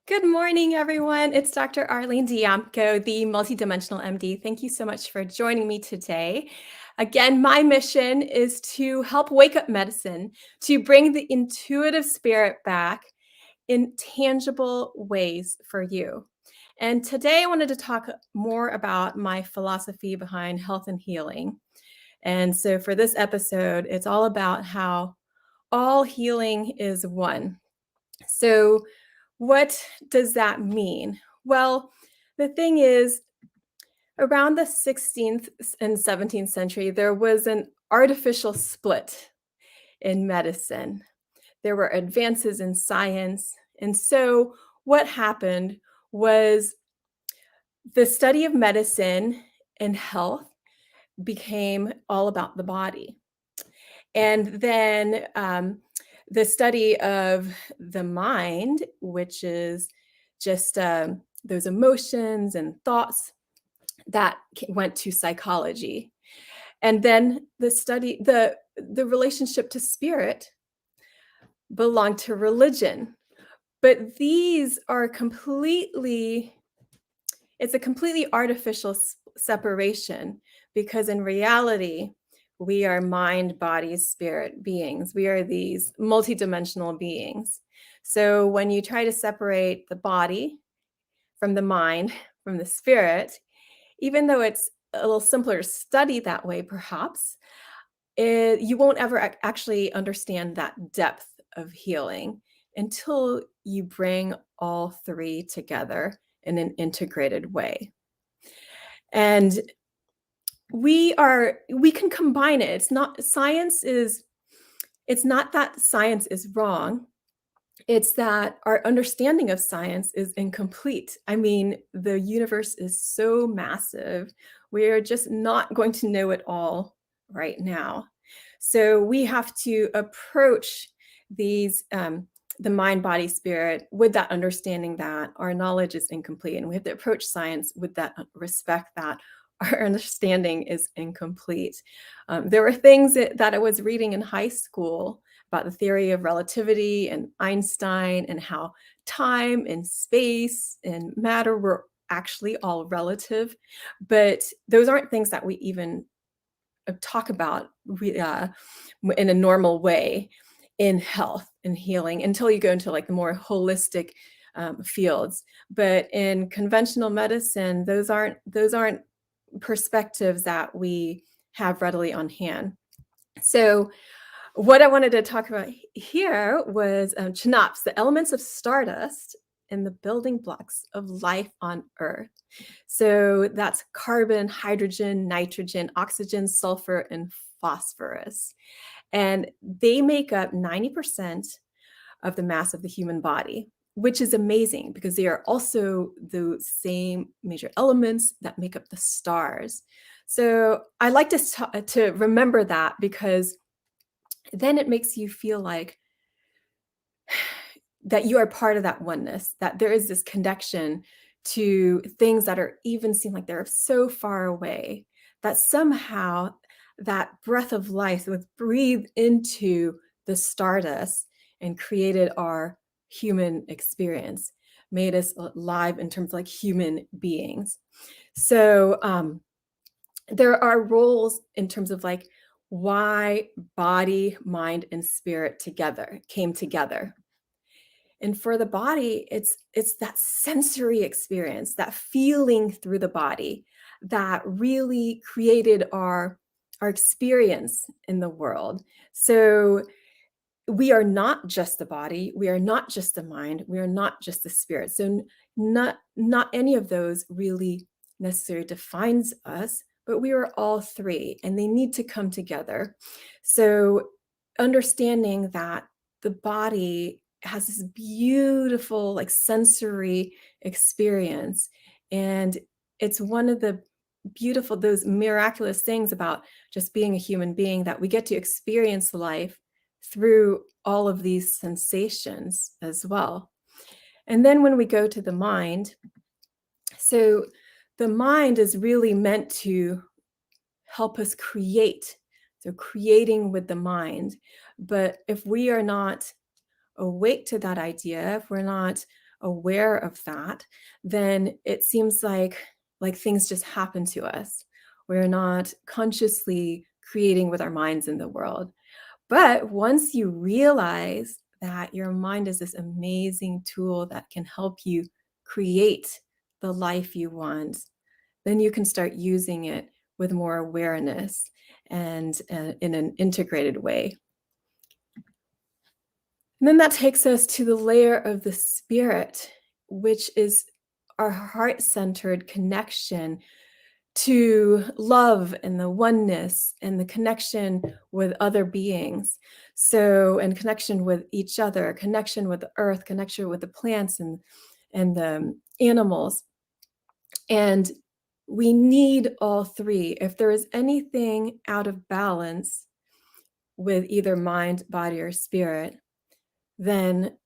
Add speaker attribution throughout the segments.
Speaker 1: Good morning, everyone. It's Dr. Arlene Diamco, the Multidimensional MD. Thank you so much for joining me today. Again, my mission is to help wake up medicine, to bring the intuitive spirit back in tangible ways for you. And today I wanted to talk more about my philosophy behind health and healing. And so for this episode, it's all about how all healing is one. So, what does that mean? Well, the thing is, around the 16th and 17th century, there was an artificial split in medicine. There were advances in science. And so, what happened was the study of medicine and health became all about the body. And then the study of the mind, which is just those emotions and thoughts, that went to psychology. And then the relationship to spirit belonged to religion. But these are it's a completely artificial separation, because in reality, we are mind, body, spirit beings. We are these multidimensional beings. So when you try to separate the body from the mind, from the spirit, even though it's a little simpler to study that way, perhaps, you won't ever actually understand that depth of healing until you bring all three together in an integrated way. And we can combine it. It's not that science is wrong. It's that our understanding of science is incomplete. I mean, the universe is so massive. We're just not going to know it all right now. So we have to approach the mind, body, spirit with that understanding that our knowledge is incomplete. And we have to approach science with that respect that our understanding is incomplete. There were things that I was reading in high school about the theory of relativity and Einstein, and how time and space and matter were actually all relative. But those aren't things that we even talk about in a normal way in health and healing until you go into like the more holistic fields. But in conventional medicine, those aren't perspectives that we have readily on hand. So what I wanted to talk about here was CHNOPS, the elements of stardust and the building blocks of life on Earth. So that's carbon, hydrogen, nitrogen, oxygen, sulfur, and phosphorus. And they make up 90% of the mass of the human body, which is amazing because they are also the same major elements that make up the stars. So I like to remember that, because then it makes you feel like that you are part of that oneness, that there is this connection to things that are even seem like they're so far away, that somehow that breath of life was breathed into the stardust and created our human experience, made us alive in terms of like human beings. So there are roles in terms of like why body, mind, and spirit came together. And for the body, it's that sensory experience, that feeling through the body that really created our experience in the world. So we are not just the body, we are not just the mind, we are not just the spirit. So not any of those really necessarily defines us, but we are all three and they need to come together. So understanding that the body has this beautiful like sensory experience, and it's one of the those miraculous things about just being a human being, that we get to experience life through all of these sensations as well. And then when we go to the mind, so the mind is really meant to help us create. So creating with the mind. But if we are not awake to that idea, if we're not aware of that, then it seems like things just happen to us. We're not consciously creating with our minds in the world. But once you realize that your mind is this amazing tool that can help you create the life you want, then you can start using it with more awareness and in an integrated way. And then that takes us to the layer of the spirit, which is our heart centered connection to love and the oneness and the connection with other beings. So, and connection with each other, connection with the earth, connection with the plants and the animals. And we need all three. If there is anything out of balance with either mind, body, or spirit, then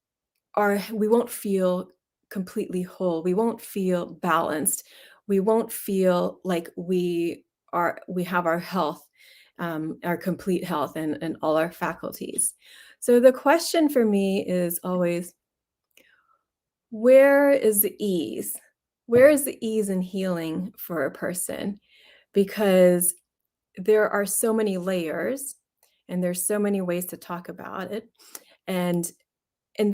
Speaker 1: we won't feel completely whole. We won't feel balanced. We won't feel like we have our health, our complete health and all our faculties. So the question for me is always, where is the ease? Where is the ease in healing for a person? Because there are so many layers and there's so many ways to talk about it. And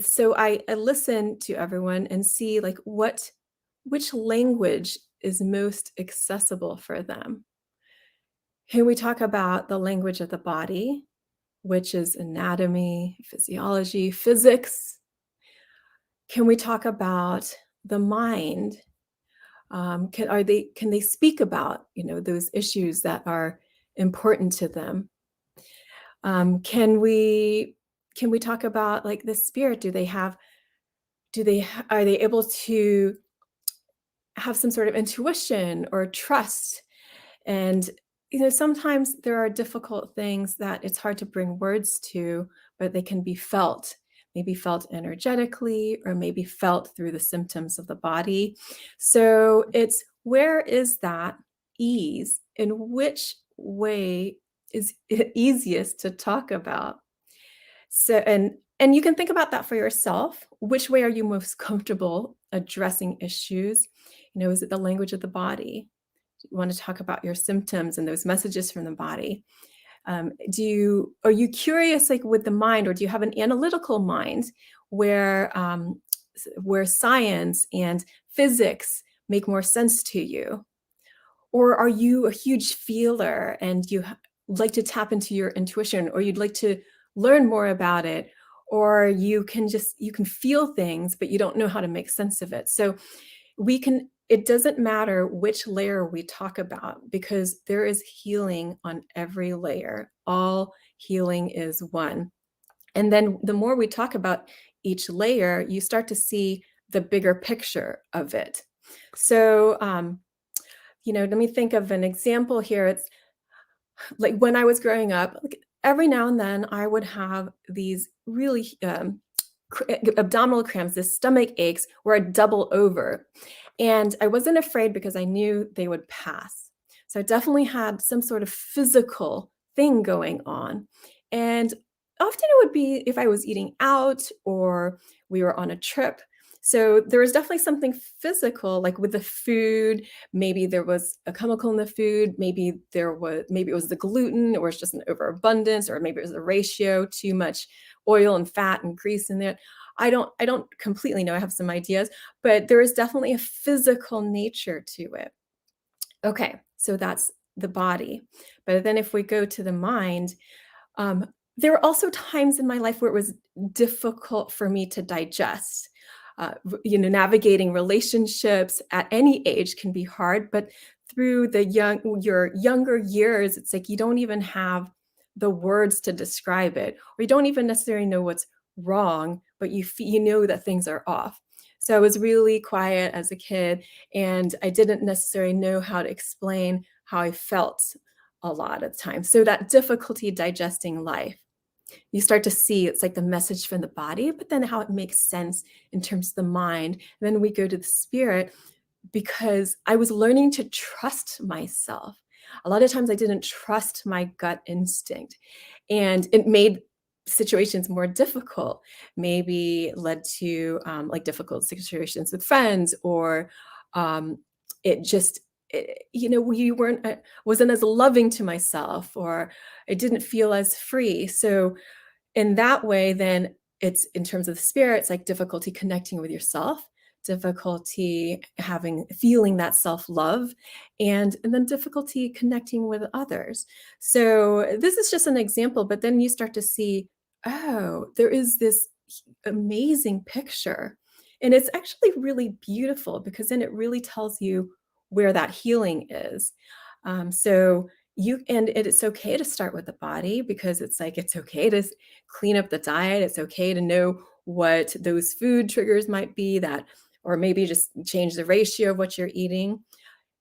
Speaker 1: so I listen to everyone and see like which language is most accessible for them. Can we talk about the language of the body, which is anatomy, physiology, physics? Can we talk about the mind? Can they speak about those issues that are important to them? Can we talk about like the spirit? Are they able to have some sort of intuition or trust? And sometimes there are difficult things that it's hard to bring words to, but they can be felt, maybe felt energetically or maybe felt through the symptoms of the body. So it's, where is that ease? In which way is it easiest to talk about? So, and you can think about that for yourself. Which way are you most comfortable addressing issues? Is it the language of the body? You want to talk about your symptoms and those messages from the body? Are you curious like with the mind, or do you have an analytical mind where science and physics make more sense to you? Or are you a huge feeler and like to tap into your intuition, or you'd like to learn more about it, or you can feel things, but you don't know how to make sense of it? So it doesn't matter which layer we talk about, because there is healing on every layer. All healing is one. And then the more we talk about each layer, you start to see the bigger picture of it. So, let me think of an example here. It's like when I was growing up, like every now and then I would have these really abdominal cramps, this stomach aches where I'd double over. And I wasn't afraid because I knew they would pass. So I definitely had some sort of physical thing going on. And often it would be if I was eating out or we were on a trip. So there was definitely something physical, like with the food. Maybe there was a chemical in the food. Maybe it was the gluten, or it's just an overabundance, or maybe it was the ratio, too much oil and fat and grease in there. I don't completely know. I have some ideas, but there is definitely a physical nature to it. Okay, so that's the body. But then if we go to the mind, there were also times in my life where it was difficult for me to digest. Navigating relationships at any age can be hard, but through your younger years, it's like you don't even have the words to describe it, or you don't even necessarily know what's wrong, but you know that things are off. So I was really quiet as a kid, and I didn't necessarily know how to explain how I felt a lot of the time. So that difficulty digesting life, you start to see it's like the message from the body, but then how it makes sense in terms of the mind. And then we go to the spirit, because I was learning to trust myself. A lot of times I didn't trust my gut instinct, and it made situations more difficult, maybe led to like difficult situations with friends, or um, it just, you weren't, wasn't as loving to myself, or it didn't feel as free. So in that way, then it's in terms of the spirit, it's like difficulty connecting with yourself, difficulty feeling that self-love, and then difficulty connecting with others. So this is just an example, but then you start to see, oh, there is this amazing picture. And it's actually really beautiful because then it really tells you where that healing is. So and it's okay to start with the body, because it's like it's okay to clean up the diet. It's okay to know what those food triggers might be, that, or maybe just change the ratio of what you're eating.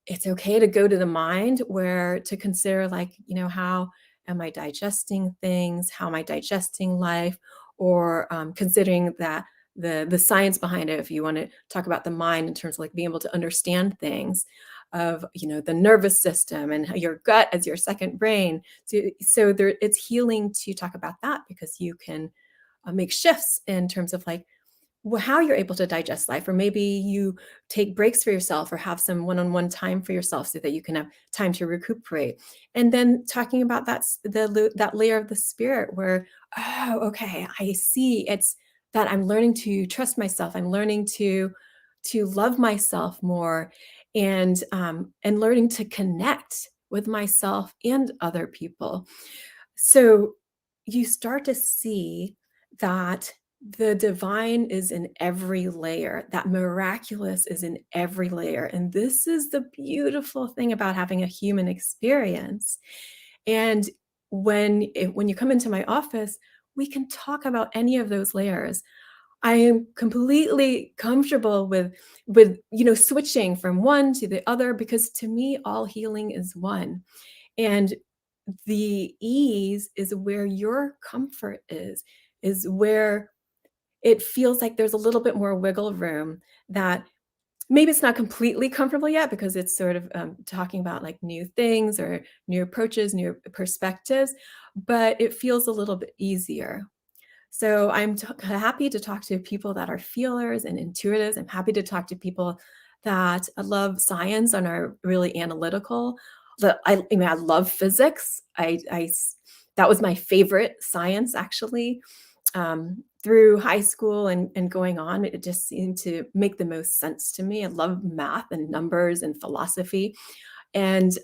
Speaker 1: It's okay to go to the mind, where to consider, like, how am I digesting things? How am I digesting life? Or considering that the science behind it, if you want to talk about the mind in terms of like being able to understand things, of the nervous system and your gut as your second brain. So there, it's healing to talk about that, because you can make shifts in terms of like how you're able to digest life, or maybe you take breaks for yourself, or have some one-on-one time for yourself so that you can have time to recuperate. And then talking about that layer of the spirit, where, oh, okay, I see, it's that I'm learning to trust myself, I'm learning to love myself more, and learning to connect with myself and other people. So you start to see that the divine is in every layer, that miraculous is in every layer. And this is the beautiful thing about having a human experience. And when you come into my office, we can talk about any of those layers. I am completely comfortable with switching from one to the other, because to me all healing is one. And the ease is where your comfort is where it feels like there's a little bit more wiggle room, that maybe it's not completely comfortable yet, because it's sort of talking about like new things or new approaches, new perspectives, but it feels a little bit easier. So I'm happy to talk to people that are feelers and intuitives. I'm happy to talk to people that love science and are really analytical. I mean, I love physics. That was my favorite science, actually. Through high school and going on, it just seemed to make the most sense to me. I love math and numbers and philosophy. And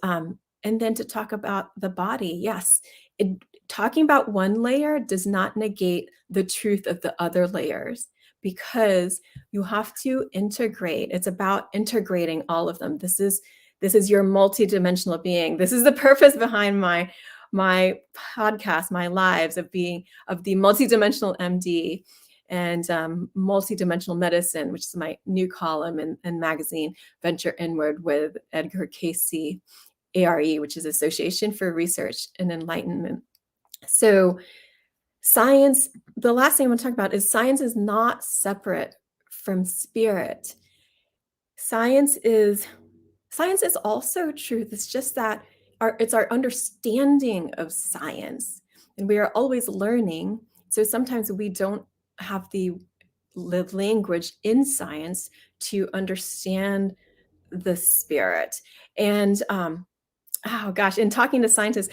Speaker 1: then to talk about the body, yes, talking about one layer does not negate the truth of the other layers, because you have to integrate. It's about integrating all of them. This is your multidimensional being. This is the purpose behind my podcast, my lives, of the multidimensional MD, and multidimensional medicine, which is my new column and magazine, Venture Inward, with Edgar Casey, ARE, which is Association for Research and Enlightenment. So science, the last thing I want to talk about is science is not separate from spirit. Science is also truth. It's just that it's our understanding of science, and we are always learning. So sometimes we don't have the language in science to understand the spirit. And oh gosh, in talking to scientists,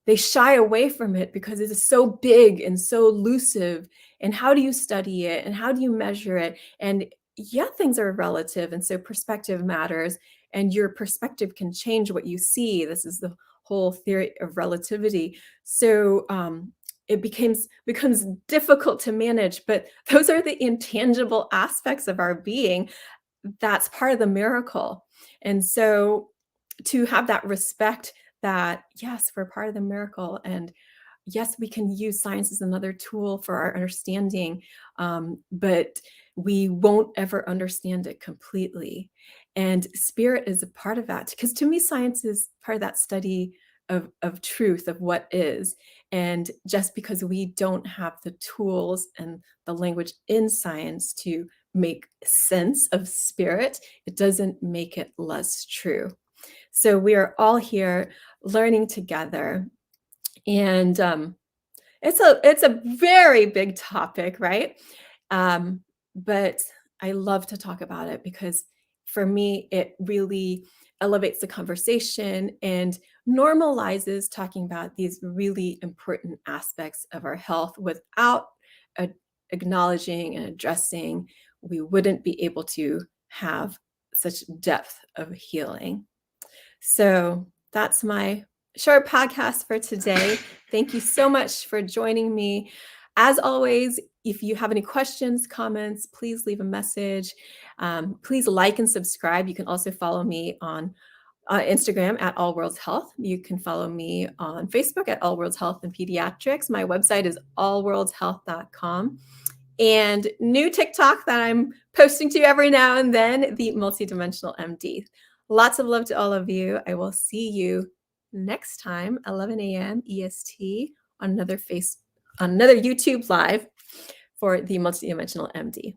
Speaker 1: they shy away from it because it is so big and so elusive. And how do you study it? And how do you measure it? And yeah, things are relative. And so perspective matters. And your perspective can change what you see. This is the whole theory of relativity. So it becomes difficult to manage. But those are the intangible aspects of our being. That's part of the miracle. And so to have that respect, that yes, we're part of the miracle, and yes, we can use science as another tool for our understanding, but we won't ever understand it completely. And spirit is a part of that, because to me science is part of that study of truth, of what is. And just because we don't have the tools and the language in science to make sense of spirit, it doesn't make it less true. So we are all here learning together. And It's a very big topic, right? But I love to talk about it because for me, it really elevates the conversation and normalizes talking about these really important aspects of our health without a- acknowledging and addressing. We wouldn't be able to have such depth of healing. So that's my short podcast for today. Thank you so much for joining me. As always, if you have any questions, comments, please leave a message. Please like and subscribe. You can also follow me on Instagram at All Worlds Health. You can follow me on Facebook at All Worlds Health and Pediatrics. My website is allworldshealth.com. And new TikTok that I'm posting to every now and then, the Multidimensional MD. Lots of love to all of you. I will see you next time, 11 a.m. EST, on another YouTube live for the Multidimensional MD.